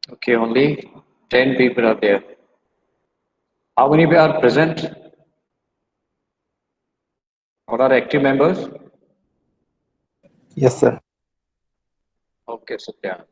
Okay, only 10 people are there. How many are present? What are active members? Yes, sir. Okay, Satya.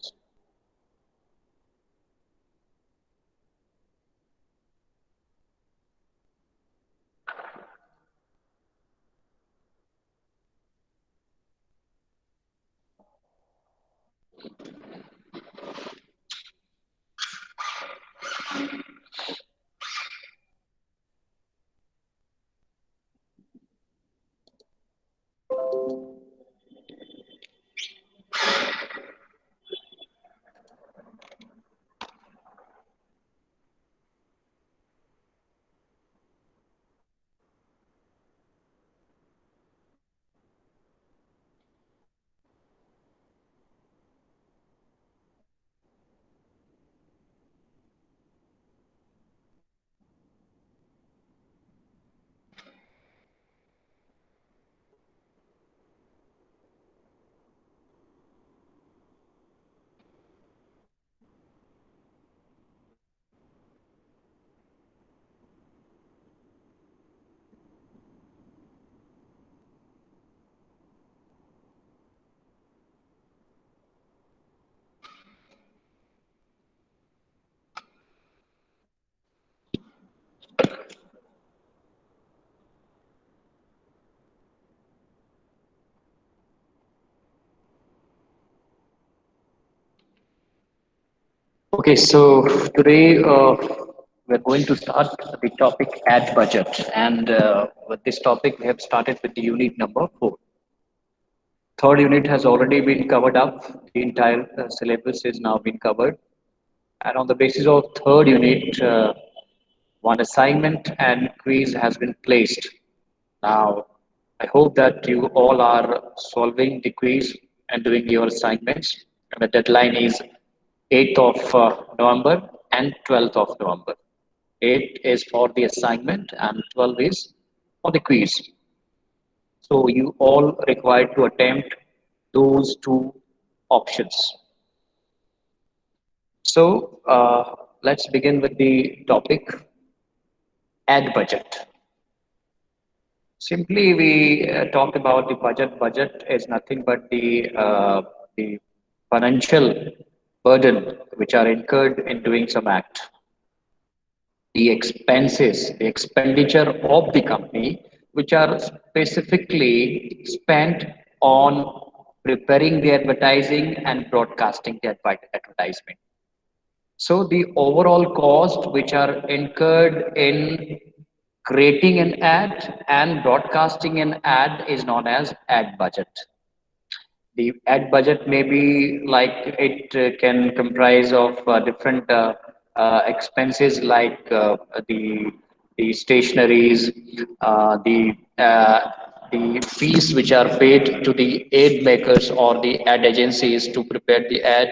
Okay, so today we're going to start the topic ad budget. And with this topic, we have started with the unit number 4. Third unit has already been covered up. The entire syllabus is now been covered. And on the basis of third unit, one assignment and quiz has been placed. Now, I hope that you all are solving the quiz and doing your assignments. And the deadline is 8th of November and 12th of November. 8 is for the assignment and 12 is for the quiz. So you all required to attempt those two options. So let's begin with the topic ad budget. Simply, we talk about the budget. Budget is nothing but the financial burden which are incurred in doing some act. The expenses, the expenditure of the company, which are specifically spent on preparing the advertising and broadcasting the advertisement. So the overall cost which are incurred in creating an ad and broadcasting an ad is known as ad budget. The ad budget may be like it can comprise of different expenses like the stationaries, uh, the uh, the fees which are paid to the ad makers or the ad agencies to prepare the ad,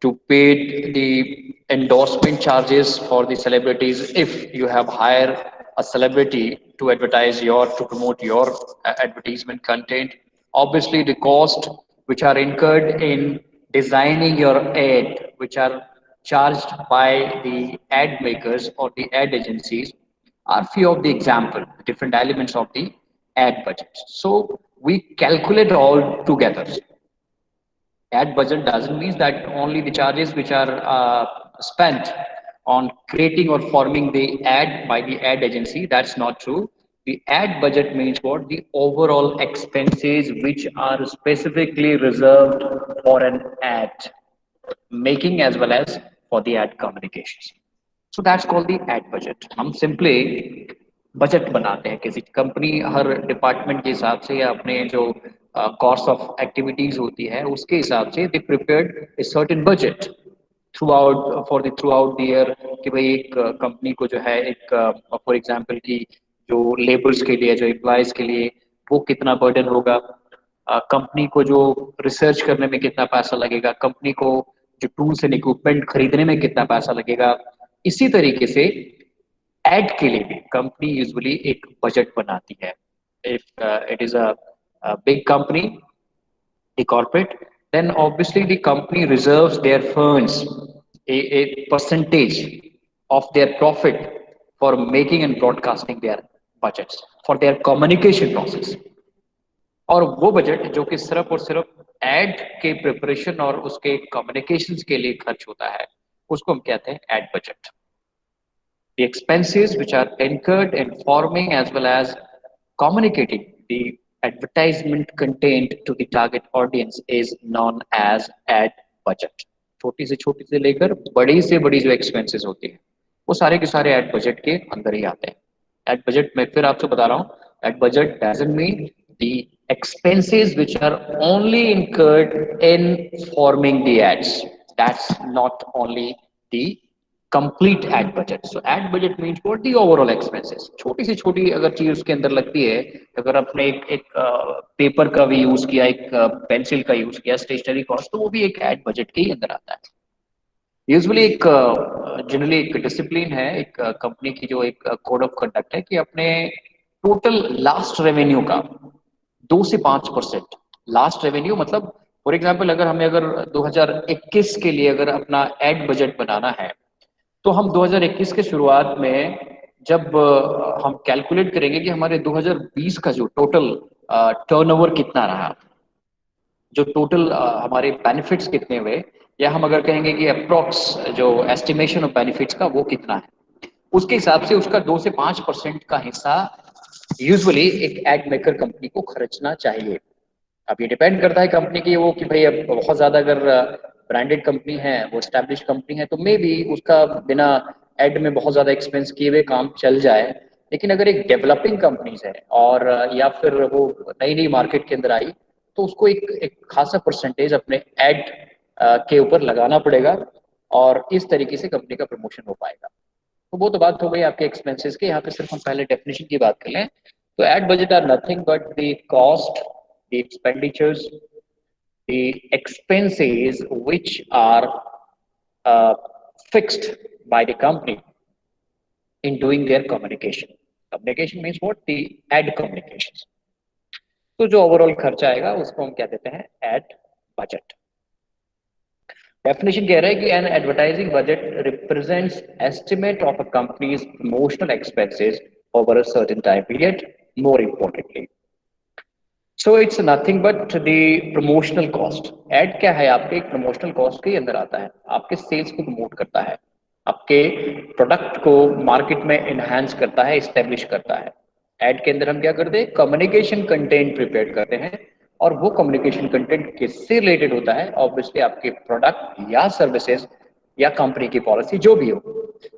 to pay the endorsement charges for the celebrities if you have hired a celebrity to advertise your to promote your advertisement content. Obviously the cost which are incurred in designing your ad, which are charged by the ad makers or the ad agencies, are few of the example, different elements of the ad budget. So we calculate all together. Ad budget doesn't mean that only the charges which are spent on creating or forming the ad by the ad agency. That's not true. The ad budget means what? The overall expenses which are specifically reserved for an ad making as well as for the ad communications. So that's called the ad budget. हम simply budget बनाते हैं किसी company हर department के हिसाब से या अपने जो कॉस्ट ऑफ एक्टिविटीज होती है उसके हिसाब से they prepared a certain budget throughout for the throughout the year कि भाई एक कंपनी को जो है एक फॉर एग्जांपल की जो लेबर्स के लिए जो एम्प्लॉयज के लिए वो कितना बर्डन होगा कंपनी को जो रिसर्च करने में कितना पैसा लगेगा कंपनी को जो टूल्स एंड इक्विपमेंट खरीदने में कितना पैसा लगेगा इसी तरीके से एड के लिए भी कंपनी यूजुअली एक बजट बनाती है if it is a big company the corporate, then obviously the company reserves their funds a percentage of their profit for making and broadcasting their budgets for their communication process. और वो budget जो कि सिर्फ और सिर्फ add के preparation और उसके कम्युनिकेशंस के लिए खर्च होता है, उसको हम कहते हैं ad budget. The expenses which are incurred in forming as well as communicating the advertisement content to the target audience is known as ad budget. छोटी से लेकर बड़ी से बड़ी जो एक्सपेंसेस होती है वो सारे के सारे एड बजट के अंदर ही आते हैं. एड बजट मैं फिर आपसे बता रहा हूँ, ad budget doesn't mean the expenses which are only incurred in forming the ads. That's not only the complete ad budget. So ad budget means what the overall expenses. छोटी से छोटी अगर चीज उसके अंदर लगती है, अगर आपने एक पेपर का भी यूज किया, एक पेंसिल का यूज किया, स्टेशनरी कॉस्ट, तो वो भी एक एड बजट के ही अंदर आता है. यूजुअली एक जनरली एक डिसिप्लिन है एक कंपनी की, जो एक कोड ऑफ कंडक्ट है कि अपने टोटल लास्ट रेवेन्यू का 2 से 5% लास्ट रेवेन्यू, मतलब फॉर एग्जांपल अगर हमें अगर 2021 के लिए अगर अपना एड बजट बनाना है, तो हम 2021 के शुरुआत में जब हम कैलकुलेट करेंगे कि हमारे 2020 का जो टोटल टर्नओवर कितना रहा, जो टोटल हमारे बेनिफिट्स कितने हुए, या हम अगर कहेंगे कि अप्रोक्स जो एस्टिमेशन ऑफ बेनिफिट्स का वो कितना है, उसके हिसाब से उसका 2 से 5% का हिस्सा यूजुअली एक एड मेकर कंपनी को खर्चना चाहिए. अब ये डिपेंड करता है कंपनी की वो कि भाई अब बहुत ज्यादा अगर ब्रांडेड कंपनी है, वो स्टैब्लिश कंपनी है, तो मे बी उसका बिना एड में बहुत ज्यादा एक्सपेंस किए हुए काम चल जाए. लेकिन अगर एक डेवलपिंग कंपनीज है और या फिर वो नई नई मार्केट के अंदर आई, तो उसको एक खासा परसेंटेज अपने एड के ऊपर लगाना पड़ेगा और इस तरीके से कंपनी का प्रमोशन हो पाएगा. तो वो तो बात हो गई आपके एक्सपेंसेस की. यहाँ पे सिर्फ हम पहले डेफिनेशन की बात कर लें, तो ad budget are nothing but the cost, the expenditures, the expenses which are uh, fixed by the company in doing their communication. Communication means what? The ad communications. तो जो ओवरऑल खर्चा आएगा उसको हम क्या देते हैं? Ad budget. डेफिनेशन कह रहा है कि an advertising budget represents estimate of a companies promotional expenses over a certain time period. More importantly, so it's nothing but the promotional cost. Ad क्या है? आपके एक प्रमोशनल कॉस्ट के ही अंदर आता है. आपके सेल्स को प्रमोट करता है, आपके प्रोडक्ट को मार्केट में एनहांस करता है, इस्टेब्लिश करता है. एड के अंदर हम क्या करते हैं? कम्युनिकेशन कंटेंट प्रिपेयर करते हैं, और वो कम्युनिकेशन कंटेंट किससे रिलेटेड होता है? ऑब्वियसली आपके प्रोडक्ट या सर्विसेज या कंपनी की पॉलिसी जो भी हो.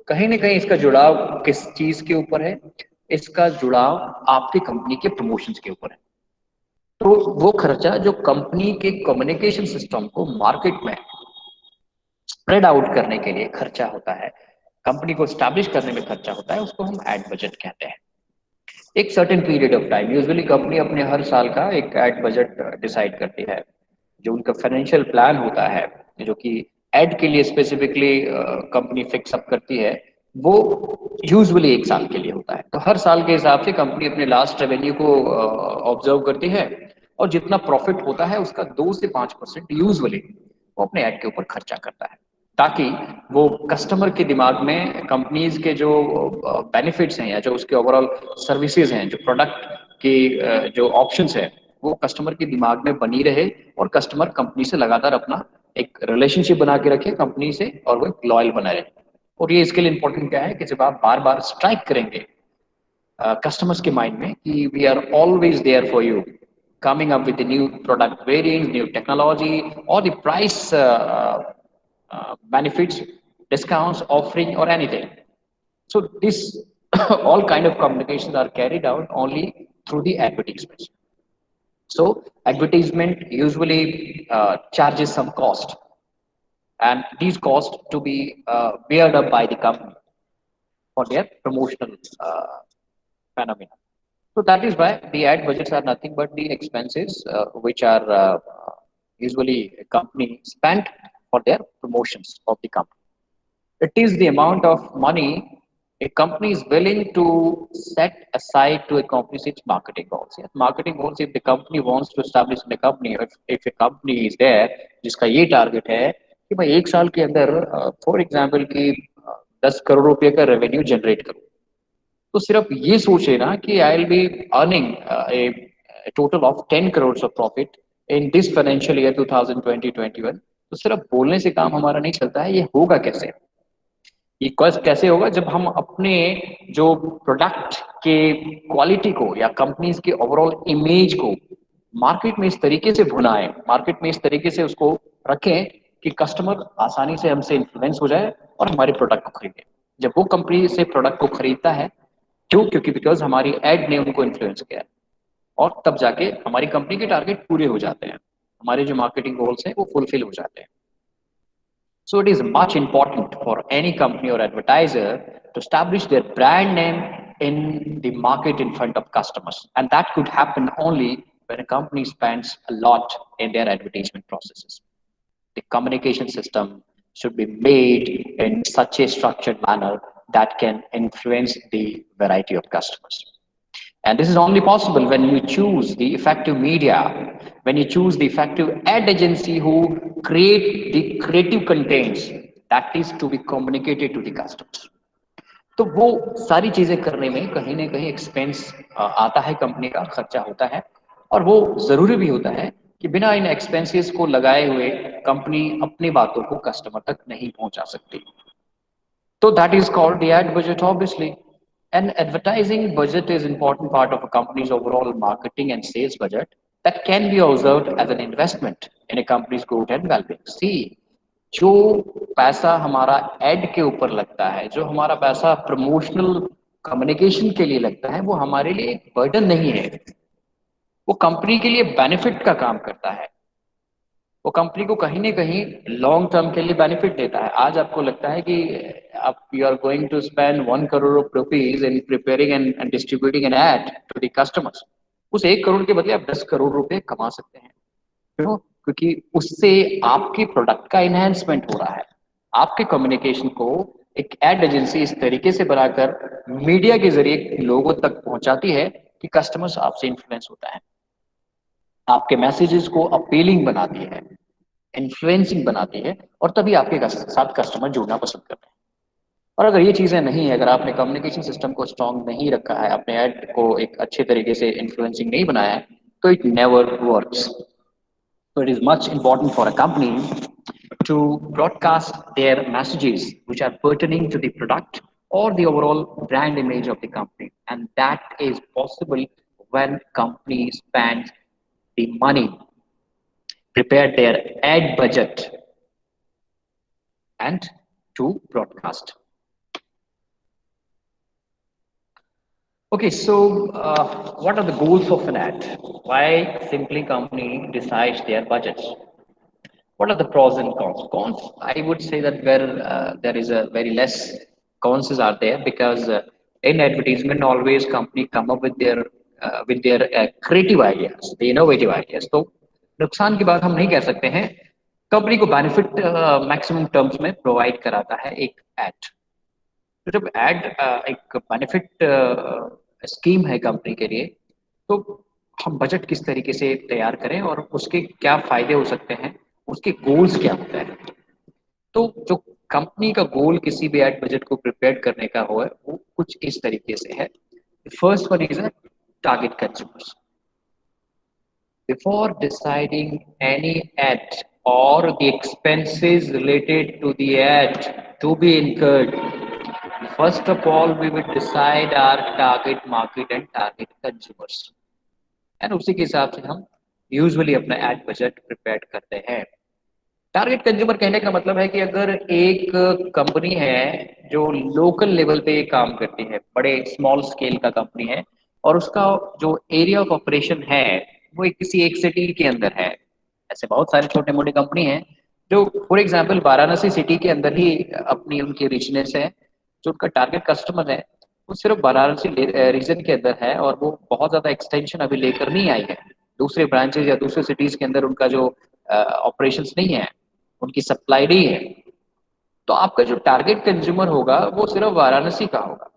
कहीं ना कहीं इसका जुड़ाव किस चीज के ऊपर है? इसका जुड़ाव आपकी कंपनी के प्रमोशंस के ऊपर है. तो वो खर्चा जो कंपनी के कम्युनिकेशन सिस्टम को मार्केट में स्प्रेड आउट करने के लिए खर्चा होता है, कंपनी को स्टैब्लिश करने में खर्चा होता है, उसको हम एड बजट कहते हैं. एक certain period of time, usually company अपने हर साल का एक एड बजट डिसाइड करती है. जो उनका फाइनेंशियल प्लान होता है, जो कि एड के लिए स्पेसिफिकली कंपनी फिक्स अप करती है, वो यूजुअली एक साल के लिए होता है. तो हर साल के हिसाब से कंपनी अपने लास्ट रेवेन्यू को ऑब्जर्व करती है, और जितना प्रॉफिट होता है उसका 2 से 5% यूजुअली वो अपने एड के ऊपर खर्चा करता है, ताकि वो कस्टमर के दिमाग में कंपनीज के जो बेनिफिट्स हैं या जो उसके ओवरऑल सर्विसेज हैं, जो प्रोडक्ट की जो ऑप्शंस है, वो कस्टमर के दिमाग में बनी रहे, और कस्टमर कंपनी से लगातार अपना एक रिलेशनशिप बना के रखे कंपनी से, और वो एक लॉयल बना रहे. और ये इसके लिए इंपॉर्टेंट क्या है कि जब आप बार बार स्ट्राइक करेंगे कस्टमर्स के माइंड में कि we are always there for you, coming up with the new product variants, new technology, or the price benefits, discounts, offering, or anything. So this all kind of communications are carried out only through the advertisements. So advertisement usually charges some cost, and these costs to be bared up by the company for their promotional phenomena. So that is why the ad budgets are nothing but the expenses which are usually a company spent for their promotions of the company. It is the amount of money a company is willing to set aside to accomplish its marketing goals. Yes, marketing goals, if the company wants to establish in a company, if a company is there जिसका ये target है कि मैं एक साल के अंदर for example कि 10 करोड़ रुपए का रेवेन्यू जनरेट करूं, तो सिर्फ ये सोचे ना कि I will be earning a total of 10 crore of profit in this financial year 2020-21। तो सिर्फ बोलने से काम हमारा नहीं चलता है, ये होगा कैसे? ये कैसे होगा जब हम अपने जो प्रोडक्ट के क्वालिटी को या कंपनीज के ओवरऑल इमेज को मार्केट में इस तरीके से भुनाएं, मार्केट में इस तरीके से उसको रखें कि कस्टमर आसानी से हमसे इन्फ्लुएंस हो जाए और हमारे प्रोडक्ट को खरीदे। जब वो कंपनी से प्रोडक्ट को खरीदता है, क्यों? क्योंकि बिकॉज हमारी एड ने उनको इन्फ्लुएंस किया है, और तब जाके हमारी कंपनी के टारगेट पूरे हो जाते हैं, हमारे जो मार्केटिंग गोल्स हैं वो फुलफिल हो जाते हैं। So it is much important for any company or advertiser to establish their brand name in the market in front of customers. And that could happen only when a company spends a lot in their advertisement processes. The communication system should be made in such a structured manner that can influence the variety of customers. And this is only possible when you choose the effective media, when you choose the effective ad agency who create the creative contents that is to be communicated to the customers. तो वो सारी चीजें करने में कहीं ना कहीं expense आता है, कंपनी का खर्चा होता है, और वो जरूरी भी होता है कि बिना इन एक्सपेंसेस को लगाए हुए कंपनी अपनी बातों को कस्टमर तक नहीं पहुंचा सकती। So that is called the ad budget, obviously. An advertising budget is an important part of a company's overall marketing and sales budget that can be observed as an investment in a company's growth and well-being. See, जो पैसा हमारा add के ऊपर लगता है, जो हमारा पैसा प्रमोशनल कम्युनिकेशन के लिए लगता है, वो हमारे लिए एक बर्डन नहीं है, वो कंपनी के लिए बेनिफिट का काम करता है, वो कंपनी को कहीं ना कहीं लॉन्ग टर्म के लिए बेनिफिट देता है। आज आपको लगता है कि आप you are going to spend 1 crore rupees in preparing and distributing an ad to the customers, उस 1 करोड़ के बदले आप 10 करोड़ रुपए कमा सकते हैं। क्यों? क्योंकि उससे आपके प्रोडक्ट का इनहेंसमेंट हो रहा है, आपके कम्युनिकेशन को एक एड एजेंसी इस तरीके से बनाकर मीडिया के जरिए लोगों तक पहुंचाती है कि कस्टमर्स आपसे इन्फ्लुएंस होता है, आपके मैसेजेस को अपीलिंग बनाती है, इन्फ्लुएंसिंग बनाती है, और तभी आपके साथ कस्टमर जुड़ना पसंद करते हैं। और अगर ये चीजें नहीं है, अगर आपने कम्युनिकेशन सिस्टम को स्ट्रांग नहीं रखा है, अपने ऐड को एक अच्छे तरीके से इन्फ्लुएंसिंग नहीं बनाया है, तो it never works. So it is much important for a company to broadcast their messages which are pertaining to the product or the overall brand image of the company, and that is possible when company spends the money, prepare their ad budget, and to broadcast. Okay, so what are the goals of an ad? Why Simply Company decides their budgets? What are the pros and cons? Cons, I would say that where there is a very less cons are there, because in advertisement always company come up with their creative ideas, the innovative ideas. तो नुकसान की बात हम नहीं कह सकते हैं, company को बेनिफिट मैक्सिमम टर्म्स में प्रोवाइड कराता है एक एड। तो जब एड एक बेनिफिट स्कीम है कंपनी के लिए, तो हम बजट किस तरीके से तैयार करें और उसके क्या फायदे हो सकते हैं, उसके गोल्स क्या होते हैं। तो जो कंपनी का गोल किसी भी एड बजट को प्रिपेयर करने का हो है, वो कुछ इस तरीके से है। First one is a target consumers. Before deciding any ad or the expenses related to the ad to be incurred, first of all, we will decide our target market and target consumers. And उसी के हिसाब से हम usually अपना ad budget prepare करते हैं। Target consumer कहने का मतलब है कि अगर एक कंपनी है जो लोकल लेवल पे काम करती है, बड़े स्मॉल स्केल का कंपनी है, और उसका जो एरिया ऑफ ऑपरेशन है वो किसी एक सिटी के अंदर है, ऐसे बहुत सारे छोटे मोटे कंपनी हैं जो फॉर एग्जांपल वाराणसी सिटी के अंदर ही अपनी उनकी रिचनेस है, जो उनका टारगेट कस्टमर है वो सिर्फ वाराणसी रीजन के अंदर है, और वो बहुत ज्यादा एक्सटेंशन अभी लेकर नहीं आई है, दूसरे ब्रांचेज या दूसरे सिटीज के अंदर उनका जो ऑपरेशंस नहीं है, उनकी सप्लाई नहीं है। तो आपका जो टारगेट कंज्यूमर होगा वो सिर्फ वाराणसी का होगा।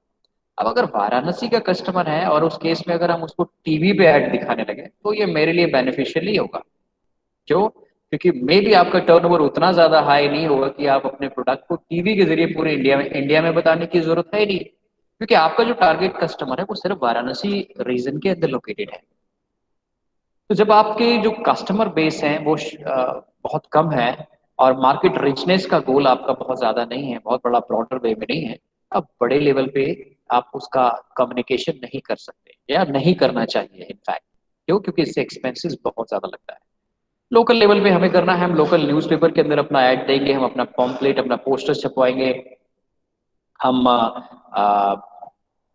अब अगर वाराणसी का कस्टमर है और उस केस में अगर हम उसको टीवी पे ऐड दिखाने लगे, तो ये मेरे लिए बेनिफिशियल नहीं होगा। क्यों? क्योंकि मे भी आपका टर्नओवर उतना ज्यादा हाई नहीं होगा कि आप अपने प्रोडक्ट को टीवी के जरिए पूरे इंडिया में बताने की जरूरत है नहीं, क्योंकि आपका जो टारगेट कस्टमर है वो सिर्फ वाराणसी रीजन के अंदर लोकेटेड है। तो जब आपके जो कस्टमर बेस है वो बहुत कम है और मार्केट रिचनेस का गोल आपका बहुत ज्यादा नहीं है, बहुत बड़ा ब्रॉडर वे में नहीं है, अब बड़े लेवल पे आप उसका कम्युनिकेशन नहीं कर सकते या नहीं करना चाहिए इनफैक्ट। क्यों? क्योंकि इससे एक्सपेंसेस बहुत ज्यादा लगता है। लोकल लेवल पे हमें करना है, हम लोकल न्यूज़पेपर के अंदर अपना ऐड देंगे, हम अपना पॉम्पलेट अपना पोस्टर छपवाएंगे, हम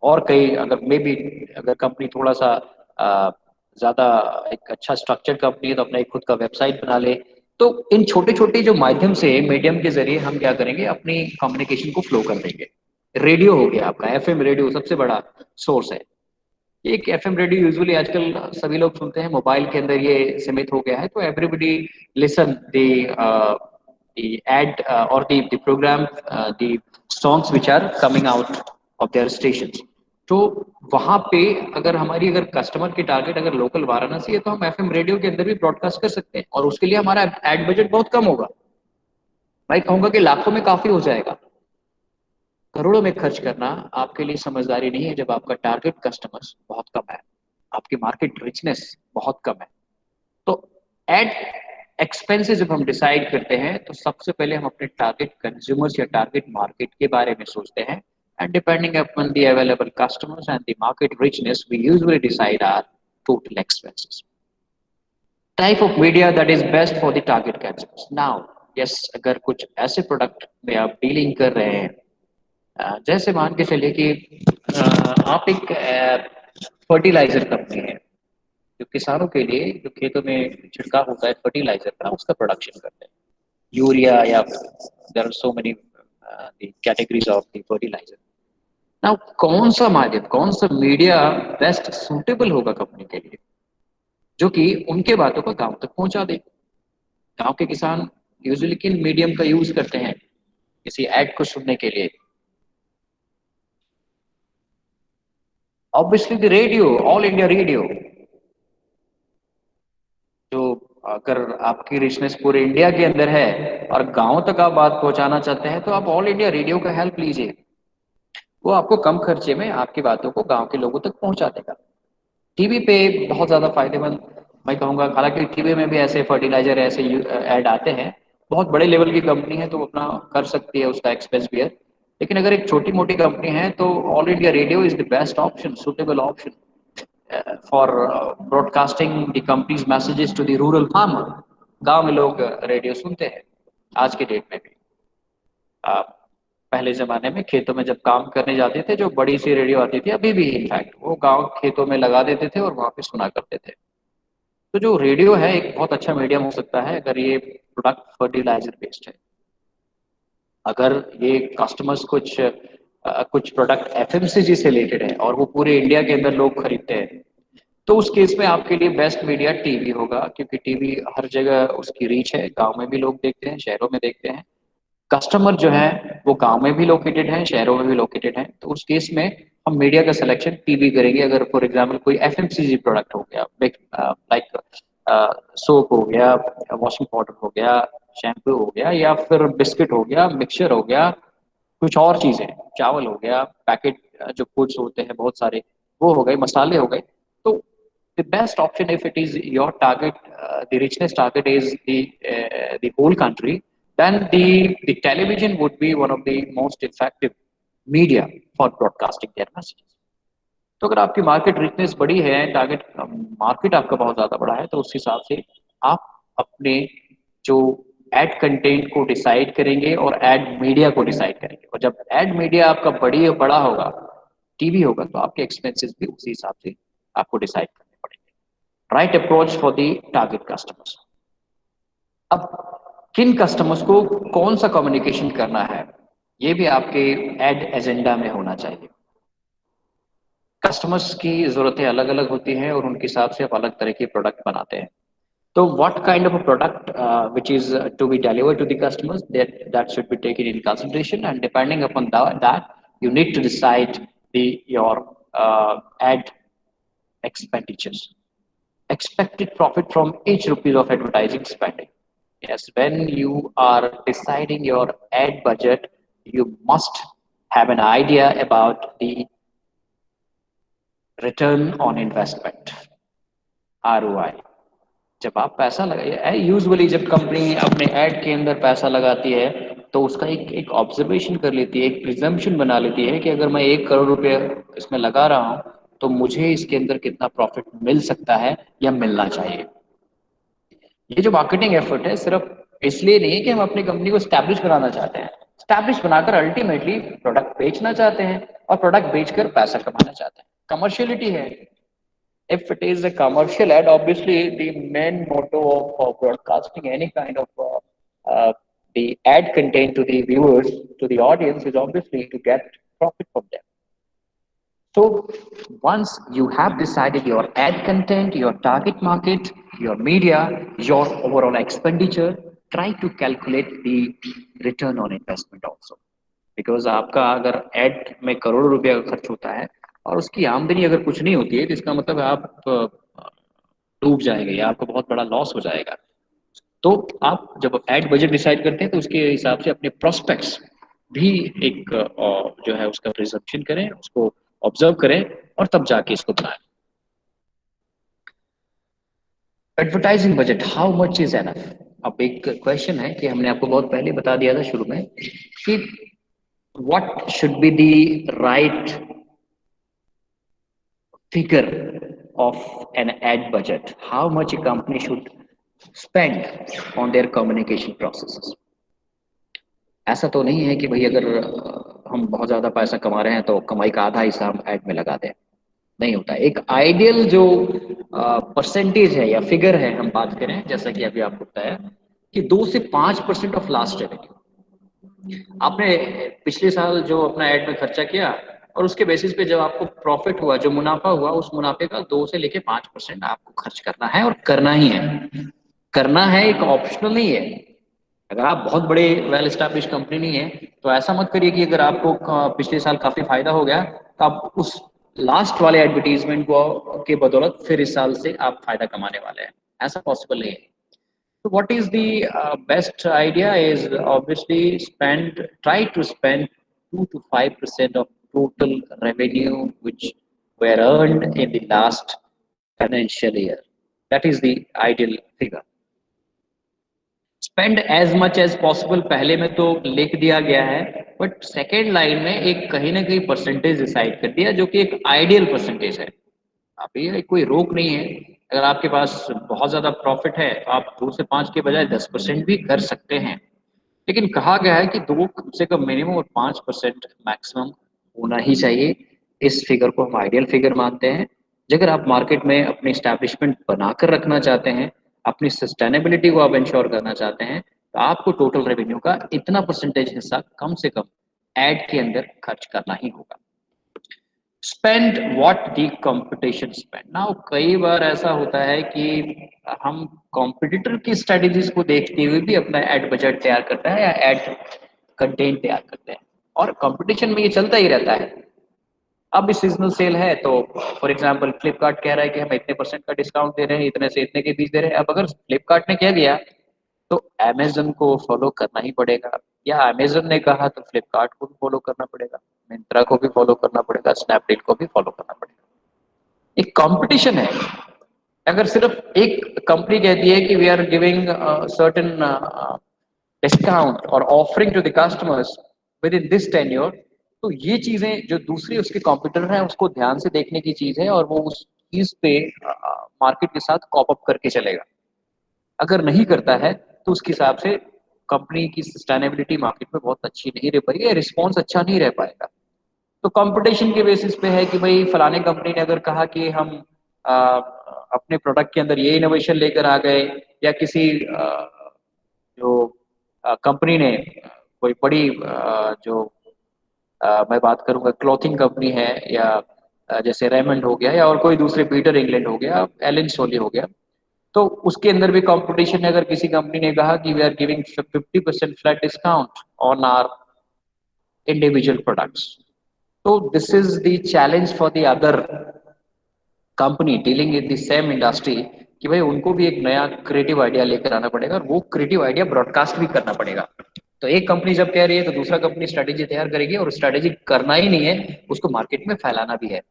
और कई अगर मे बी अगर कंपनी थोड़ा सा अ, ज्यादा एक अच्छा स्ट्रक्चर्ड कंपनी है तो अपना एक खुद का वेबसाइट बना ले। तो इन छोटे छोटे जो माध्यम से मीडियम के जरिए हम क्या करेंगे, अपनी कम्युनिकेशन को फ्लो कर देंगे। रेडियो हो गया आपका, एफएम रेडियो सबसे बड़ा सोर्स है। एक एफएम रेडियो यूजुअली आजकल सभी लोग सुनते हैं, मोबाइल के अंदर ये सीमित हो गया है, तो एवरीबडी लिसन द एड और the programme, the songs which are coming out of there stations. तो वहां पे अगर कस्टमर की टारगेट अगर लोकल वाराणसी है तो हम एफएम रेडियो के अंदर भी ब्रॉडकास्ट कर सकते हैं, और उसके लिए हमारा एड बजट बहुत कम होगा। मैं कहूंगा कि लाखों में काफी हो जाएगा। करोड़ों में खर्च करना आपके लिए समझदारी नहीं है जब आपका टारगेट कस्टमर्स बहुत कम है, आपकी मार्केट रिचनेस बहुत कम है। तो एड एक्सपेंसेस जब हम डिसाइड करते हैं तो सबसे पहले हम अपने टारगेट कंज्यूमर्स या टारगेट मार्केट के बारे में सोचते हैं, and depending upon the available customers and the market richness we usually decide our total expenses. Type of media that is best for the target consumers. Now yes, अगर कुछ ऐसे product में आप डीलिंग कर रहे हैं, जैसे मान के चलिए कि आप एक फर्टिलाइजर कंपनी है जो किसानों के लिए जो खेतों में छिड़काव होता है फर्टिलाइजर का, उसका प्रोडक्शन करते हैं, यूरिया या there are so many categories of the fertiliser. Now कौन सा माध्यम, कौन सा मीडिया बेस्ट सूटेबल होगा कंपनी के लिए, जो कि उनके बातों को गांव तक पहुंचा दे। गांव के किसान यूजुअली किन मीडियम का यूज करते हैं किसी एड को सुनने के लिए? Obviously the radio, all India radio. जो अगर आपकी रिचनेस पूरे इंडिया के अंदर है और गांव तक आप बात पहुंचाना चाहते हैं तो आप ऑल इंडिया रेडियो का हेल्प लीजिए। वो आपको कम खर्चे में आपकी बातों को गांव के लोगों तक पहुंचा देगा। टीवी पे बहुत ज्यादा फायदेमंद मैं कहूंगा, हालांकि टीवी में भी ऐसे फर्टिलाइजर ऐसे ऐड आते हैं, बहुत बड़े लेवल की कंपनी है तो वो अपना कर सकती है उसका एक्सपेंस बियर। लेकिन अगर एक छोटी मोटी कंपनी है तो All India Radio is the best option, suitable option for broadcasting the companies messages to the rural farmer. गांव में लोग रेडियो सुनते हैं आज के डेट में भी। uh, पहले जमाने में खेतों में जब काम करने जाते थे जो बड़ी सी रेडियो आती थी, अभी भी इनफैक्ट वो गांव खेतों में लगा देते थे और वहां पे सुना करते थे। तो जो रेडियो है एक बहुत अच्छा मीडियम हो सकता है अगर ये प्रोडक्ट फर्टिलाइजर बेस्ड है। अगर ये कस्टमर्स कुछ प्रोडक्ट एफएमसीजी से रिलेटेड है और वो पूरे इंडिया के अंदर लोग खरीदते हैं, तो उस केस में आपके लिए बेस्ट मीडिया टीवी होगा, क्योंकि टीवी हर जगह उसकी रीच है, गांव में भी लोग देखते हैं, शहरों में देखते हैं। कस्टमर जो है वो गांव में भी लोकेटेड है, शहरों में भी लोकेटेड है, तो उस केस में हम मीडिया का सिलेक्शन टीवी करेंगे। अगर फॉर एग्जांपल कोई एफएमसीजी प्रोडक्ट हो गया, लाइक सोप हो गया, वॉशिंग पाउडर हो गया, शैम्पू हो गया, या फिर बिस्किट हो गया, मिक्सचर हो गया, कुछ और चीजें, चावल हो गया, पैकेट जो फूड्स होते हैं बहुत सारे, वो हो गए, मसाले हो गए। तो the best option if it is your target, the richness target is the whole country, then the television would be one of the most effective media for broadcasting their messages. तो अगर आपकी मार्केट रिचनेस बड़ी है, target market आपका बहुत ज्यादा बड़ा है, तो उस हिसाब से आप अपने जो एड कंटेंट को डिसाइड करेंगे और एड मीडिया को डिसाइड करेंगे, और जब एड मीडिया आपका बड़ा होगा, टीवी होगा, तो आपके एक्सपेंसेस भी उसी हिसाब से आपको डिसाइड करने पड़ेंगे। Right approach for the target customers. अब किन कस्टमर्स को कौन सा कम्युनिकेशन करना है, ये भी आपके एड एजेंडा में होना चाहिए। कस्टमर्स की ज़रूरतें अलग-अलग होती हैं और उनके हिसाब से आप अलग तरह के प्रोडक्ट बनाते हैं। तो what kind of a product which is to be delivered to the customers, that should be taken in consideration, and depending upon that you need to decide the your ad expenditures, expected profit from each rupees of advertising spending. Yes, when you are deciding your ad budget, you must have an idea about the return on investment, ROI. जब आप पैसा लगाइए, usually जब company अपने add के अंदर पैसा लगाती है तो उसका एक एक ऑब्जर्वेशन कर लेती है, एक प्रिजम्पशन बना लेती है कि अगर मैं 1 करोड़ रुपए इसमें लगा रहा हूँ तो मुझे इसके अंदर कितना प्रॉफिट मिल सकता है या मिलना चाहिए। ये जो मार्केटिंग एफर्ट है सिर्फ इसलिए नहीं है कि हम अपनी कंपनी को स्टैब्लिश बनाना चाहते हैं, स्टैब्लिश बनाकर अल्टीमेटली प्रोडक्ट बेचना चाहते हैं और प्रोडक्ट बेचकर पैसा कमाना चाहते हैं, कमर्शियलिटी है। If it is a commercial ad, obviously the main motto of broadcasting any kind of the ad content to the viewers, to the audience, is obviously to get profit from them. So once you have decided your ad content, your target market, your media, your overall expenditure, try to calculate the return on investment also. Because आपका अगर add में करोड़ों रुपया का खर्च होता है और उसकी आमदनी अगर कुछ नहीं होती है तो इसका मतलब आप डूब जाएंगे या आपको बहुत बड़ा लॉस हो जाएगा। तो आप जब एड बजट डिसाइड करते हैं तो उसके हिसाब से अपने प्रोस्पेक्ट्स भी एक जो है उसका प्रिजम्पशन करें, उसको ऑब्जर्व करें और तब जाके इसको बनाएं। Advertising budget, how much is enough? अब एक क्वेश्चन है कि हमने आपको बहुत पहले बता दिया था शुरू में कि what should be the right figure of an ad budget, how much a company should spend on their communication processes। ऐसा तो नहीं है कि भाई अगर हम बहुत ज्यादा पैसा कमा रहे हैं तो कमाई का आधा हिस्सा हम एड में लगा दें, नहीं होता। एक आइडियल जो परसेंटेज है या फिगर है हम बात करें, जैसा कि अभी आपको बताया कि 2 से 5% ऑफ लास्ट रेवेन्यू, आपने पिछले साल जो अपना एड में खर्चा किया और उसके बेसिस पे जब आपको प्रॉफिट हुआ, जो मुनाफा हुआ, उस मुनाफे का 2 से लेके 5% आपको खर्च करना है और करना ही है। करना है, एक ऑप्शनल नहीं है। अगर आप बहुत बड़े वेल एस्टैब्लिश कंपनी नहीं है तो ऐसा मत करिए कि अगर आपको पिछले साल काफी फायदा हो गया तो आप उस लास्ट वाले एडवर्टीजमेंट को के बदौलत फिर इस साल से आप फायदा कमाने वाले हैं, ऐसा पॉसिबल नहीं है। So what is the best idea is obviously try to spend 2 to 5% of total revenue which were earned in the last financial year. That is the ideal figure. Spend as much as possible पहले में तो लिख दिया गया है, but second line में एक कहीं ना कहीं परसेंटेज डिसाइड कर दिया जो कि एक आइडियल परसेंटेज है। अभी कोई रोक नहीं है, अगर आपके पास बहुत ज्यादा प्रॉफिट है तो आप 2 से 5 के बजाय 10% भी कर सकते हैं, लेकिन कहा गया है कि 2 कम से कम मिनिमम और 5% मैक्सिमम होना ही चाहिए। इस फिगर को हम आइडियल फिगर मानते हैं। अगर आप मार्केट में अपनी स्टैब्लिशमेंट बनाकर रखना चाहते हैं, अपनी सस्टेनेबिलिटी को आप इंश्योर करना चाहते हैं, तो आपको टोटल रेवेन्यू का इतना परसेंटेज हिस्सा कम से कम एड के अंदर खर्च करना ही होगा। Spend what the competition spend. Now कई बार ऐसा होता है कि हम कॉम्पिटिटर की स्ट्रेटेजीज को देखते हुए भी अपना एड बजट तैयार करते हैं या एड कंटेंट तैयार करते हैं, और कंपटीशन में ये चलता ही रहता है। अब इस सीजनल सेल है तो फॉर एग्जांपल फ्लिपकार्ट कह रहा है कि हम इतने परसेंट का डिस्काउंट दे रहे हैं, इतने से इतने के बीच दे रहे हैं। अब अगर फ्लिपकार्ट ने कह दिया तो अमेजन को फॉलो करना ही पड़ेगा, या अमेजन ने कहा तो फ्लिपकार्ट को भी फॉलो करना पड़ेगा, मिंत्रा को भी फॉलो करना पड़ेगा, स्नैपडील को भी फॉलो करना पड़ेगा। एक कंपटीशन है। अगर सिर्फ एक कंपनी कहती है कि we are giving certain discount और offering to the customers within this tenure, तो ये चीजें जो दूसरी उसके कॉम्पिटिटर हैं उसको ध्यान से देखने की चीज है और वो उस चीज पे मार्केट के साथ कॉप अप करके चलेगा। अगर नहीं करता है तो उसके हिसाब से कंपनी की सस्टेनेबिलिटी मार्केट में बहुत अच्छी नहीं रह पाएगी, रिस्पॉन्स अच्छा नहीं रह पाएगा। तो कंपटीशन के बेसिस पे है कि भाई फलाने कंपनी ने अगर कहा कि हम अपने प्रोडक्ट के अंदर ये इनोवेशन लेकर आ गए, या किसी जो कंपनी ने कोई बड़ी जो मैं बात करूंगा क्लॉथिंग कंपनी है, या जैसे रेमंड हो गया, या और कोई दूसरे पीटर इंग्लैंड हो गया, एलन सोली हो गया, तो उसके अंदर भी कंपटीशन है। अगर किसी कंपनी ने कहा कि we are giving 50% flat discount on our individual products, so this is the challenge for the other company dealing in the same industry कि भाई उनको भी एक नया क्रिएटिव आइडिया लेकर आना पड़ेगा और वो क्रिएटिव आइडिया ब्रॉडकास्ट भी करना पड़ेगा। तो एक कंपनी जब कह रही है तो दूसरा कंपनी स्ट्रेटेजी तैयार करेगी, और स्ट्रेटेजी करना ही नहीं है, उसको मार्केट में फैलाना भी है।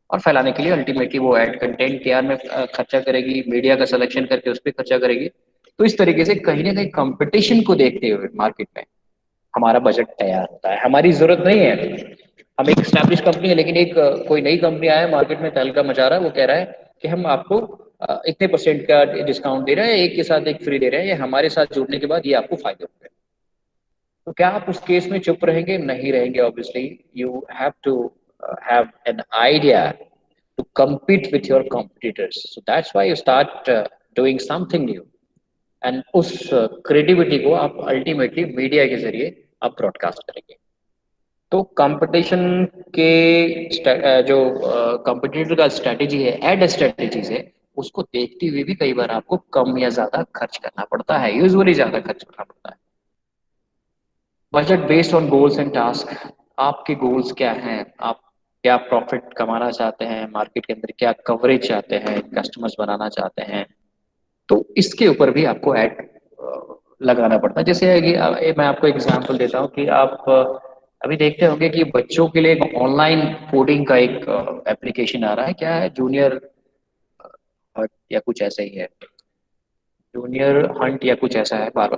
और फैलाने के लिए अल्टीमेटली वो एड कंटेंट तैयार में खर्चा करेगी, मीडिया का सिलेक्शन करके उस पर खर्चा करेगी। तो इस तरीके से कहीं ना कहीं कंपटीशन को देखते हुए मार्केट में हमारा बजट तैयार होता है। हमारी जरूरत नहीं है, हम एक स्टैब्लिश कंपनी है, लेकिन एक कोई नई कंपनी आया है मार्केट में तहलका मचा रहा है, वो कह रहा है कि हम आपको इतने परसेंट का डिस्काउंट दे रहे हैं, एक के साथ एक फ्री दे रहे हैं, ये हमारे साथ जुड़ने के बाद ये आपको फायदे होंगे। तो क्या आप उस केस में चुप रहेंगे? नहीं रहेंगे। Obviously you have to have an idea to compete with your competitors. So that's why you start doing something new. And उस क्रिएटिविटी को आप अल्टीमेटली मीडिया के जरिए आप ब्रॉडकास्ट करेंगे। तो कंपटीशन के जो कंपटीटर का स्ट्रेटेजी है, एड स्ट्रेटेजीज है, उसको देखते हुए भी कई बार आपको कम या ज्यादा खर्च करना पड़ता है, यूजुअली ज्यादा खर्च करना पड़ता है। Budget based on goals and task. आपके गोल्स क्या हैं? आप क्या प्रॉफिट कमाना चाहते हैं मार्केट के अंदर, क्या कवरेज चाहते हैं, कस्टमर्स बनाना चाहते हैं, तो इसके ऊपर भी आपको ऐड लगाना पड़ता है। जैसे है कि मैं आपको एग्जांपल देता हूँ कि आप अभी देखते होंगे कि बच्चों के लिए एक ऑनलाइन कोडिंग का एक एप्लीकेशन आ रहा है, क्या है, जूनियर हट या कुछ ऐसा ही है, जूनियर हंट या कुछ ऐसा है। बार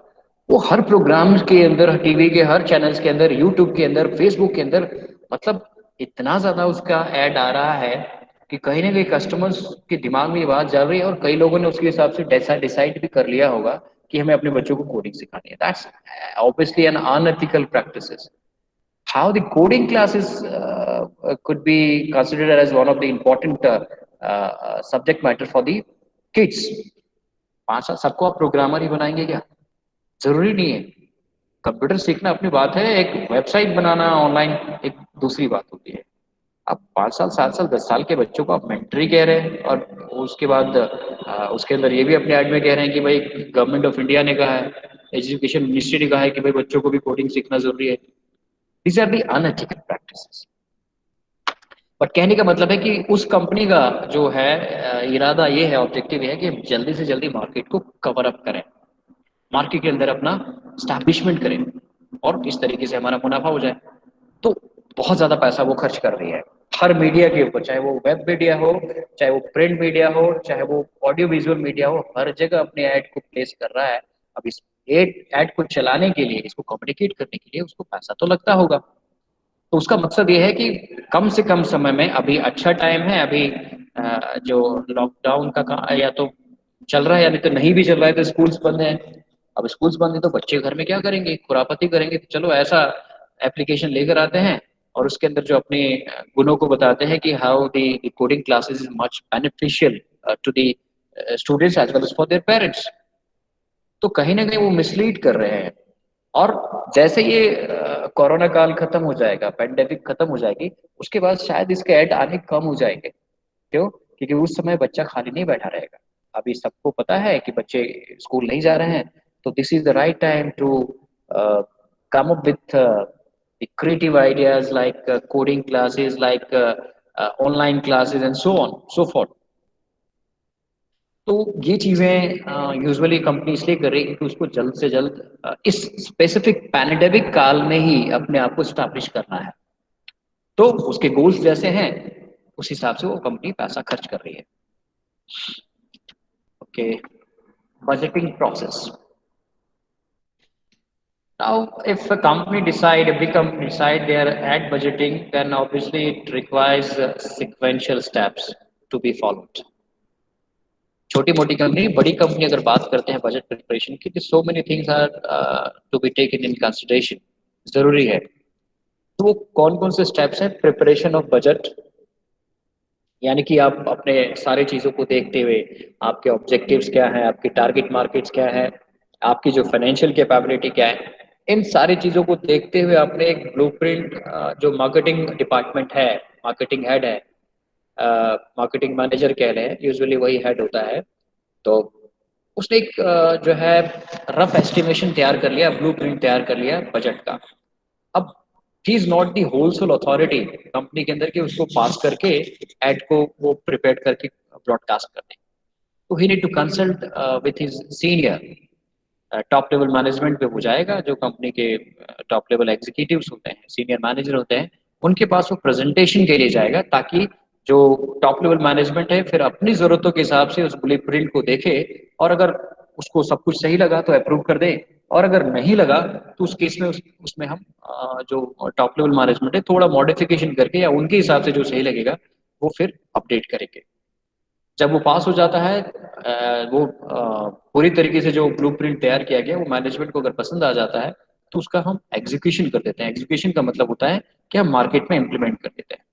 वो हर प्रोग्राम के अंदर, टीवी के हर चैनल्स के अंदर, यूट्यूब के अंदर, फेसबुक के अंदर, मतलब इतना ज्यादा उसका ऐड आ रहा है कि कहीं ना कहीं कस्टमर्स के दिमाग में ये बात चल रही है, और कई लोगों ने उसके हिसाब से डिसाइड भी कर लिया होगा कि हमें अपने बच्चों को कोडिंग सिखानी है। That's obviously an unethical practices. How the coding classes could be considered as one of the important subject matter for the kids। 5 साल सबको आप प्रोग्रामर ही बनाएंगे क्या? जरूरी नहीं है। कंप्यूटर सीखना अपनी बात है, एक वेबसाइट बनाना ऑनलाइन एक दूसरी बात होती है। आप 5 साल, 7 साल, 10 साल के बच्चों को आप मेंटरी कह रहे हैं, और उसके बाद उसके अंदर ये भी अपने ऐड में कह रहे हैं कि भाई गवर्नमेंट ऑफ इंडिया ने कहा है, एजुकेशन मिनिस्ट्री ने कहा है कि भाई बच्चों को भी कोडिंग सीखना जरूरी है। These are the unethical practices. But कहने का मतलब है कि उस कंपनी का जो है इरादा ये है, ऑब्जेक्टिव ये है कि जल्दी से जल्दी मार्केट को कवर अप करें, मार्केट के अंदर अपना स्टैब्लिशमेंट करें, और इस तरीके से हमारा मुनाफा हो जाए। तो बहुत ज्यादा पैसा वो खर्च कर रही है हर मीडिया के ऊपर, चाहे वो वेब मीडिया हो, चाहे वो प्रिंट मीडिया हो, चाहे वो ऑडियो विजुअल मीडिया हो, हर जगह अपने ऐड को प्लेस कर रहा है। अब इस ऐड को चलाने के लिए, इसको कम्युनिकेट करने के लिए उसको पैसा तो लगता होगा। तो उसका मकसद ये है कि कम से कम समय में, अभी अच्छा टाइम है, अभी जो लॉकडाउन का या तो चल रहा है या नहीं तो नहीं भी चल रहा है, तो स्कूल्स बंद है। अब स्कूल्स बंद है तो बच्चे घर में क्या करेंगे? खुरापती करेंगे। तो चलो ऐसा एप्लीकेशन लेकर आते हैं, और उसके अंदर जो अपने गुणों को बताते हैं कि how the coding classes is much beneficial to the students as well as for their parents. तो कहीं ना कहीं वो मिसलीड कर रहे हैं। और जैसे ये कोरोना काल खत्म हो जाएगा, पेंडेमिक खत्म हो जाएगी, उसके बाद शायद इसके ऐड आने कम हो जाएंगे। क्यों? क्योंकि उस समय बच्चा खाली नहीं बैठा रहेगा। अभी सबको पता है कि बच्चे स्कूल नहीं जा रहे हैं, तो this is the right time to come up with creative ideas like coding classes, like online classes and so forth। तो ये चीजें यूजुअली कंपनी इसलिए कर रही है कि उसको जल्द से जल्द इस स्पेसिफिक पैंडेमिक काल में ही अपने आप को स्टैब्लिश करना है। तो उसके गोल्स जैसे हैं उस हिसाब से वो कंपनी पैसा खर्च कर रही है। Okay, budgeting process. Now, if a company decide, a big company decide their ad budgeting, then obviously it requires sequential steps to be followed। छोटी मोटी कंपनी, बड़ी कंपनी अगर बात करते हैं बजट प्रिपरेशन की, तो so many things are to be taken in consideration, जरूरी है। तो वो कौन कौन से स्टेप्स हैं? प्रिपरेशन ऑफ बजट, यानी कि आप अपने सारी चीजों को देखते हुए, आपके ऑब्जेक्टिव्स क्या हैं, आपकी टारगेट मार्केट्स क्या है, आपकी जो फाइनेंशियल कैपेबिलिटी क्या है, इन सारी चीजों को देखते हुए आपने एक ब्लूप्रिंट, जो मार्केटिंग डिपार्टमेंट है, मार्केटिंग हेड है, मार्केटिंग मैनेजर कह रहे हैं, यूजुअली वही हेड होता है। तो उसने एक जो है रफ एस्टिमेशन तैयार कर लिया, ब्लूप्रिंट तैयार कर लिया बजट का। अब he is not the wholesale authority company के अंदर कि उसको पास करके एड को वो प्रिपेयर करके ब्रॉडकास्ट कर दें। तो he need to consult with his senior. Top level management पे हो जाएगा, जो कंपनी के टॉप लेवल एग्जीक्यूटिव्स होते हैं, सीनियर मैनेजर होते हैं, उनके पास वो प्रेजेंटेशन के लिए जाएगा, ताकि जो टॉप लेवल मैनेजमेंट है फिर अपनी जरूरतों के हिसाब से उस ब्लूप्रिंट को देखे, और अगर उसको सब कुछ सही लगा तो अप्रूव कर दे, और अगर नहीं लगा तो उस केस में उसमें हम जो टॉप लेवल मैनेजमेंट है थोड़ा मॉडिफिकेशन करके या उनके हिसाब से जो सही लगेगा वो फिर अपडेट करेंगे। जब वो पास हो जाता है, वो पूरी तरीके से जो ब्लूप्रिंट तैयार किया गया वो मैनेजमेंट को अगर पसंद आ जाता है, तो उसका हम एग्जीक्यूशन कर देते हैं। एग्जीक्यूशन का मतलब होता है कि हम मार्केट में इम्प्लीमेंट कर देते हैं,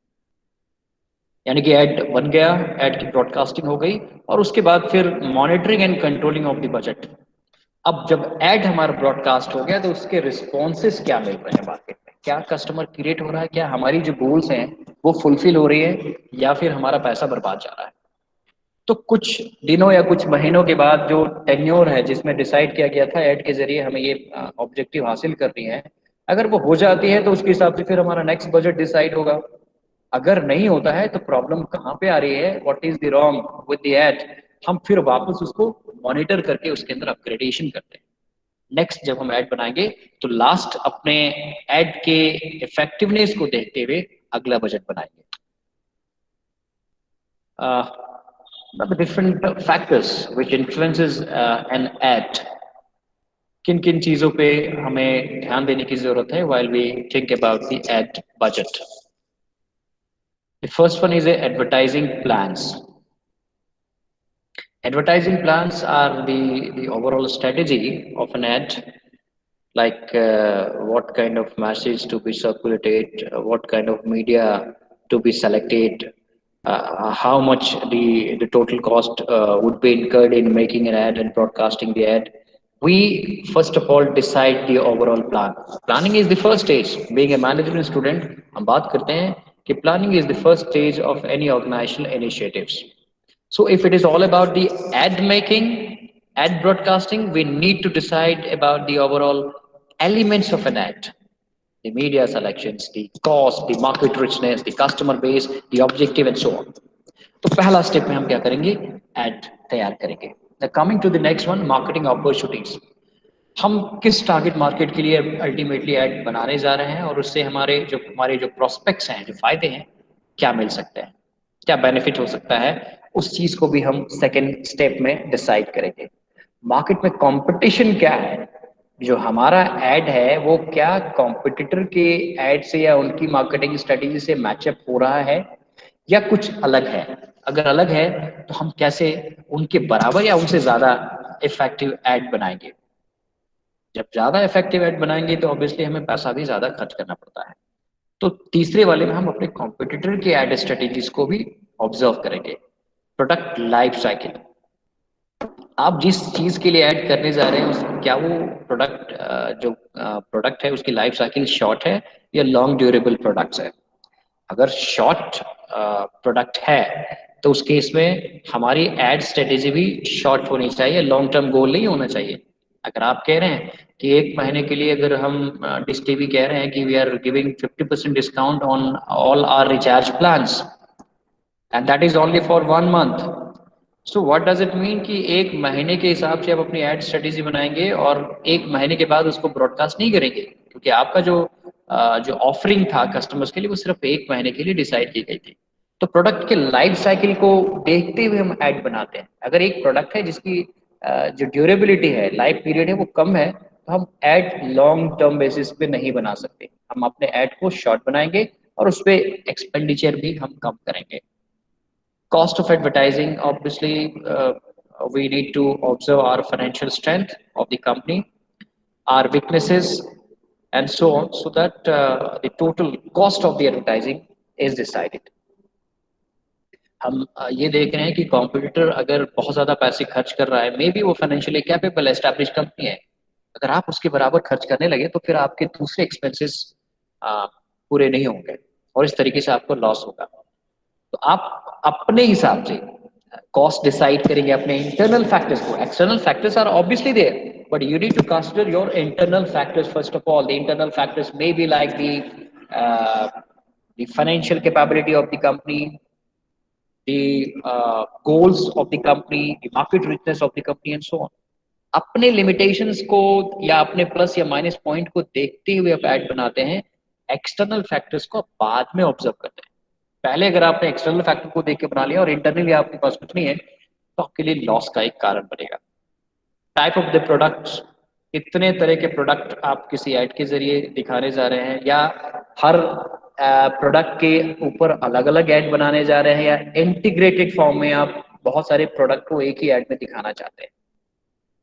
यानी कि ऐड बन गया, ऐड की ब्रॉडकास्टिंग हो गई, और उसके बाद फिर monitoring and controlling of the budget. अब जब ऐड हमारा ब्रॉडकास्ट हो गया तो उसके रिस्पॉन्सेस क्या मिल रहे हैं मार्केट में, क्या कस्टमर क्रिएट हो रहा है, क्या हमारी जो गोल्स हैं वो फुलफिल हो रही है, या फिर हमारा पैसा बर्बाद जा रहा है। तो कुछ दिनों या कुछ महीनों के बाद जो टेन्योर है जिसमें डिसाइड किया गया था ऐड के जरिए हमें ये ऑब्जेक्टिव हासिल करनी है, अगर वो हो जाती है तो उसके हिसाब से फिर हमारा नेक्स्ट बजट डिसाइड होगा। अगर नहीं होता है तो प्रॉब्लम कहाँ पे आ रही है, what is the wrong with the add, हम फिर वापस उसको मॉनिटर करके उसके अंदर अपग्रेडेशन करते हैं। नेक्स्ट जब हम ऐड बनाएंगे तो लास्ट अपने ऐड के इफेक्टिवनेस को देखते हुए अगला बजट बनाएंगे। the different factors which influences an ad, किन किन चीजों पे हमें ध्यान देने की जरूरत है while we think about the ad budget. The first one is a advertising plans. Advertising plans are the overall strategy of an ad, like what kind of message to be circulated, what kind of media to be selected, how much the total cost would be incurred in making an ad and broadcasting the ad. We first of all decide the overall plan. Planning is the first stage. Being a management student, हम बात करते हैं कि planning is the first stage of any organizational initiatives. So if it is all about the ad making, ad broadcasting, we need to decide about the overall elements of an ad. The media selections, the cost, the market richness, the customer base, the objective and so on. तो पहला step में हम क्या करेंगे, ad तैयार करेंगे। The coming to the next one, marketing opportunities. हम किस टारगेट मार्केट के लिए अल्टीमेटली ऐड बनाने जा रहे हैं, और उससे हमारे जो प्रोस्पेक्ट्स हैं, जो फायदे हैं, क्या मिल सकते हैं, क्या बेनिफिट हो सकता है, उस चीज को भी हम सेकेंड स्टेप में डिसाइड करेंगे। मार्केट में कंपटीशन क्या है, जो हमारा ऐड है वो क्या कॉम्पिटिटर के ऐड से या उनकी मार्केटिंग स्ट्रेटेजी से मैचअप हो रहा है, या कुछ अलग है। अगर अलग है तो हम कैसे उनके बराबर या उनसे ज्यादा इफेक्टिव ऐड बनाएंगे। जब ज्यादा इफेक्टिव ऐड बनाएंगे तो ऑब्वियसली हमें पैसा भी ज्यादा खर्च करना पड़ता है। तो तीसरे वाले में हम अपने कॉम्पिटिटर के एड स्ट्रेटेजीज को भी ऑब्जर्व करेंगे। प्रोडक्ट लाइफ साइकिल, आप जिस चीज के लिए ऐड करने जा रहे हैं क्या वो प्रोडक्ट जो प्रोडक्ट है उसकी लाइफ साइकिल शॉर्ट है या लॉन्ग ड्यूरेबल प्रोडक्ट्स है। अगर शॉर्ट प्रोडक्ट है तो उस केस में हमारी एड स्ट्रेटेजी भी शॉर्ट होनी चाहिए, लॉन्ग टर्म गोल नहीं होना चाहिए। अगर आप कह रहे हैं कि एक महीने के लिए, अगर हम डिश टीवी कह रहे हैं कि we are giving 50% discount on all our recharge plans and that is only for 1 month, so what does it mean कि एक महीने के हिसाब से आप अपनी एड स्ट्रेटेजी बनाएंगे और एक महीने के बाद उसको ब्रॉडकास्ट नहीं करेंगे, क्योंकि आपका जो ऑफरिंग था कस्टमर्स के लिए वो सिर्फ एक महीने के लिए डिसाइड की गई थी। तो प्रोडक्ट के लाइफ साइकिल को देखते हुए हम ऐड बनाते हैं। अगर एक प्रोडक्ट है जिसकी जो ड्यूरेबिलिटी है, लाइफ पीरियड है, वो कम है, तो हम ऐड लॉन्ग टर्म बेसिस पे नहीं बना सकते। हम अपने ऐड को शॉर्ट बनाएंगे और उस पर एक्सपेंडिचर भी हम कम करेंगे। Cost of advertising, obviously, we need to observe our financial strength of the company, our weaknesses, and so on, so that the total cost of the advertising is decided. हम ये देख रहे हैं कि कॉम्पिटिटर अगर बहुत ज़्यादा पैसे खर्च कर रहा है, मे बी वो फाइनेंशियली कैपेबल एस्टैब्लिश कंपनी है, अगर आप उसके बराबर खर्च करने लगे तो फिर आपके दूसरे एक्सपेंसेस पूरे नहीं होंगे और इस तरीके से आपको लॉस होगा। तो आप अपने हिसाब से कॉस्ट डिसाइड करेंगे, अपने इंटरनल फैक्टर्स को। External factors are obviously there, but you need to consider your internal factors first of all. The internal factors may be like the financial capability of the company, goals of the company, the market richness of the company and so on. अपने limitations को या अपने plus या minus point को देखते हुए आप add बनाते हैं, एक्सटर्नल फैक्टर्स को बाद में ऑब्जर्व करते हैं। पहले अगर आपने एक्सटर्नल फैक्टर को देख के बना लिया और इंटरनली आपके पास कुछ नहीं है, तो आपके लिए लॉस का एक कारण बनेगा। टाइप ऑफ द प्रोडक्ट्स, कितने तरह के प्रोडक्ट आप किसी ऐड के जरिए दिखाने जा रहे हैं, या हर प्रोडक्ट के ऊपर अलग अलग ऐड बनाने जा रहे हैं, या इंटीग्रेटेड फॉर्म में आप बहुत सारे प्रोडक्ट को एक ही ऐड में दिखाना चाहते हैं,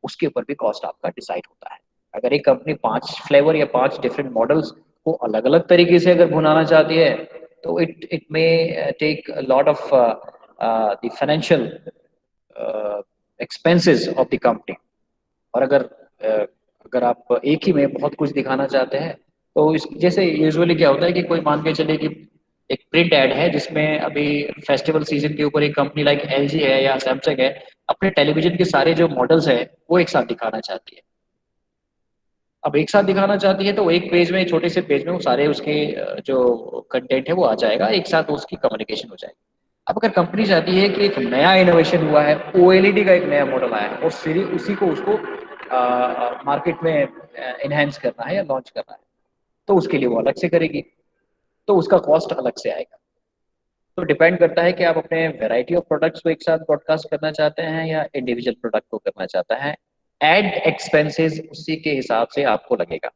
उसके ऊपर भी कॉस्ट आपका डिसाइड होता है। अगर एक कंपनी 5 फ्लेवर या 5 डिफरेंट मॉडल्स को अलग अलग तरीके से अगर बनाना चाहती है, तो it it may take lot of the financial expenses of the company. और अगर आप एक ही में बहुत कुछ दिखाना चाहते हैं, तो इस जैसे यूजुअली क्या होता है कि कोई मान के चले कि एक प्रिंट ऐड है जिसमें अभी फेस्टिवल सीजन के ऊपर एक कंपनी लाइक एलजी है या सैमसंग है, अपने टेलीविजन के सारे जो मॉडल्स हैं वो एक साथ दिखाना चाहती है। अब एक साथ दिखाना चाहती है तो एक पेज में, छोटे से पेज में वो सारे उसके जो कंटेंट है वो आ जाएगा, एक साथ उसकी कम्युनिकेशन हो जाएगी। अब अगर कंपनी चाहती है कि एक नया इनोवेशन हुआ है, ओएलईडी का एक नया मॉडल आया है और सिर्फ उसी को उसको मार्केट में इनहेंस करना है या लॉन्च करना है, तो उसके लिए वो अलग से करेगी, तो उसका कॉस्ट अलग से आएगा। तो डिपेंड करता है कि आप अपने वैरायटी ऑफ प्रोडक्ट्स को एक साथ ब्रॉडकास्ट करना चाहते हैं या इंडिविजुअल प्रोडक्ट को करना चाहता है। एड एक्सपेंसेस उसी के हिसाब से आपको लगेगा।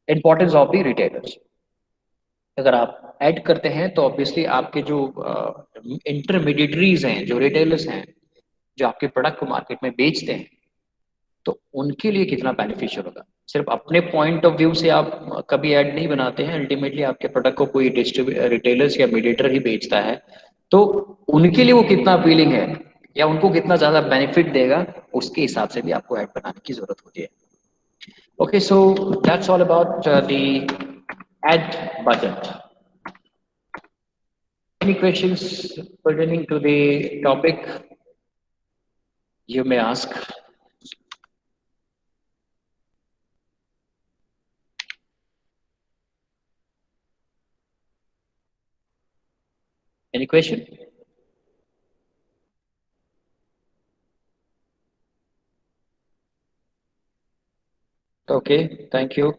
इंपॉर्टेंस ऑफ द रिटेलर्स, अगर आप ऐड करते हैं तो ऑब्वियसली आपके जो इंटरमीडिएटरीज हैं, जो रिटेलर्स हैं, जो आपके प्रोडक्ट को मार्केट में बेचते हैं, तो उनके लिए कितना बेनिफिशियल होगा। सिर्फ अपने पॉइंट ऑफ व्यू से आप कभी ऐड नहीं बनाते हैं, अल्टीमेटली आपके प्रोडक्ट को कोई रिटेलर्स या मीडिएटर ही बेचता है, तो उनके लिए वो कितना अपीलिंग है या उनको कितना ज्यादा बेनिफिट देगा, उसके हिसाब से भी आपको ऐड बनाने की जरूरत होती है। Okay, so that's all about the ad budget. Any questions pertaining to the topic you may ask? Any question? Okay, thank you.